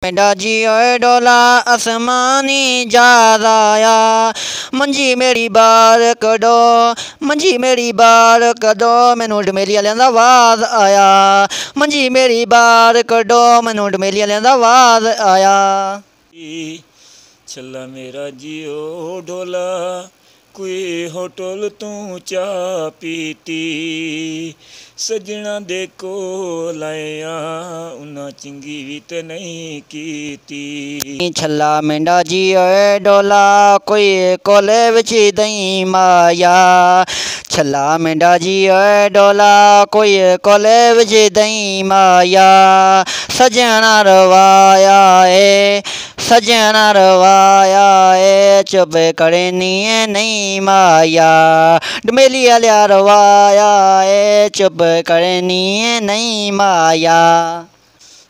मेरा जी ओए डोला आसमानी जाद आया, मंजी मेरी बार कदो, मंजी मेरी बार कदो, मैनू डमेली वालियां दा आवाज़ आया, मंजी मेरी बार कदो, मैनू डमेली वालियां दा आवाज़ आया। छला मेरा जियो डोला कोई होटल तू चा पीती, सजना दे कोल आया उन्ना चंगी भी ते नहीं कीती। छला मेरा जी ओए डोला कोई कोले विच दई माया, छला मेरा जी ओए डोला कोई कोले विच दई माया, सजना रवाया ए, सजना रवाया ए, चुप करनी है नहीं माया, डमेली वालिया रवाया ए, चुप करनी है नहीं माया।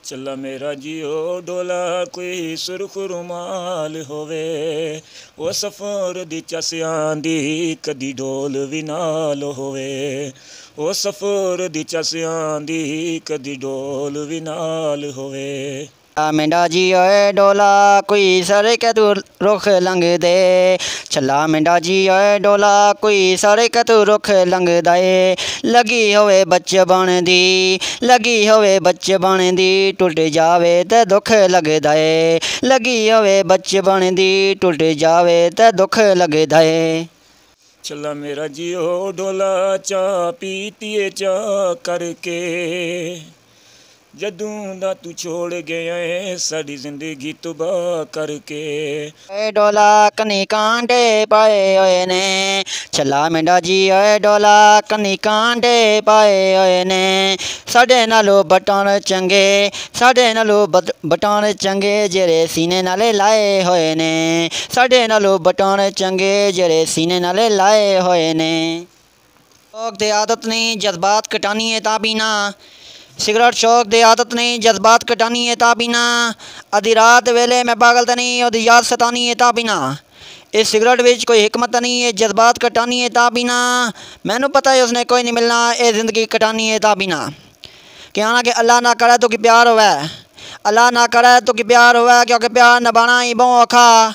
चला मेरा जियो डोला कोई सुरख रुमाल होवे, वो सफ़र दी चसियां दी कदी डोल भी नाल होवे, वो सफ़र दी चसियां दी कदी डोल भी नाल होवे। मेरा जी ओए डोला कोई सड़क तू रुख लंघ दे, छला मेरा जी ओए डोला कोई सड़क तू रुख लंघदा ए, लगी होवे बचपन दी, लगी होवे बचपन दी, टुट जावे ते दुख लगदा ए, लगी होवे बचपन दी, टुट जावे ते दुख लगदा ए। छला मेरा जियो डोला चा पीतीए चा करके, जदों दा तू छोड़ गया है साड़ी जिंदगी तबाह करके। डोला कनी कांटे पाए होए ने, छला मेरा जी ओए डोला कनी कांटे पाए होए ने, साढ़े नालों बटन चंगे, साढ़े नालों बटन चंगे जेरे सीने नाले लाए होए ने, साढ़े नालों बटन चंगे जेरे सीने नाले लाए होए ने। शौक दे आदत नहीं जज्बात कटानी है ता पीना, सिगरेट शौक दे आदत नहीं जज्बात कटानी है ता पीना, आधी रात वेले मैं पागल तो नहीं ओदी याद सतानी है ता पीना, इस सिगरेट विच कोई हिकमत नहीं है जज्बात कटानी है ता पीना, मैनू पता है उसने कोई नहीं मिलना ये ज़िंदगी कटानी है ता पीना। क्या ना कि अल्लाह ना करे तो कि प्यार होवे, अल्लाह ना करे तो कि प्यार होवे, क्योंकि प्यार निभाना ही बहुत औखा,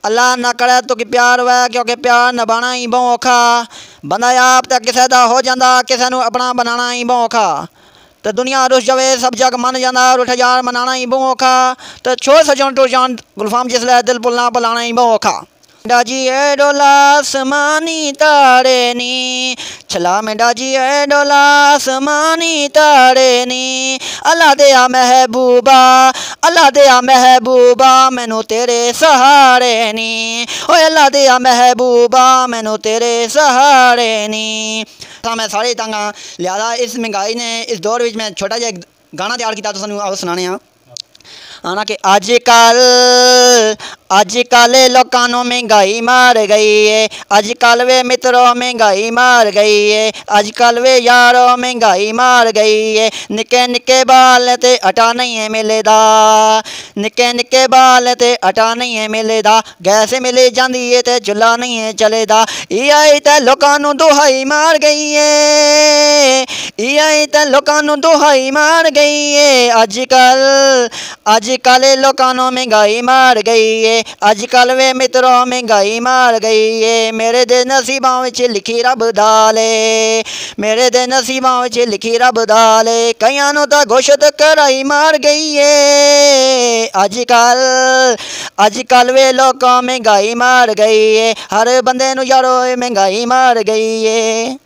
अल्लाह ना करे तो कि प्यार होवे, क्योंकि प्यार निभाना ही बहुत औखा, बंदा आप तो किसी दा हो जाता, किसी नू अपना बनाना ही बहुत औखा, तो दुनिया रुस जावे सब जग मन जाता, रुठ यार मनाना ही बहुत औखा, तो छोड़ सजन टू जान गुलफाम जिसलै दिल भुलना भुलाना ही बहुत औखा। मेरा जी ए डोला आसमानी तारे नी, छला मेरा जी ए डोला आसमानी तारे नी, अल्लाह दिया महबूबा, अल्लाह दिया महबूबा, मैनू तेरे सहारे नी, ओए अल्लाह दिया महबूबा, मैनू तेरे सहारे नी। मैं सारे तंग हाँ, लिहाजा इस महंगाई ने इस दौर में मैं छोटा जिहा गाना तैयार किया, तो सानू आओ सुनाने आना कि अजकल लोगों नू महंगाई मार गई है, अजकल वे मित्रों महंगाई मार गई है, अजकल वे यारों महंगाई मार गई है, निके निके बाल ते अटा नहीं है मिलदा, निके निके बाल ते अटा नहीं है मिलदा, गैस मिल जाती है ते चुल्हा नहीं है चलेदा, आई ते लोगों नू दुहाई मार गई है, आई ते लोगों नू दुहाई मार गई है, अजकल लोगों नू महंगाई मार गई है, अजकल वे मित्रों महंगाई मार गई है, मेरे दे नसीबां विच लिखी रब दाले, मेरे दे नसीबां विच लिखी रब दाले, कईयां नू तां गोश्त कराई मार गई है, अजकल वे लोगों महंगाई मार गई है, हर बंदे नू यारो महंगाई मार गई है।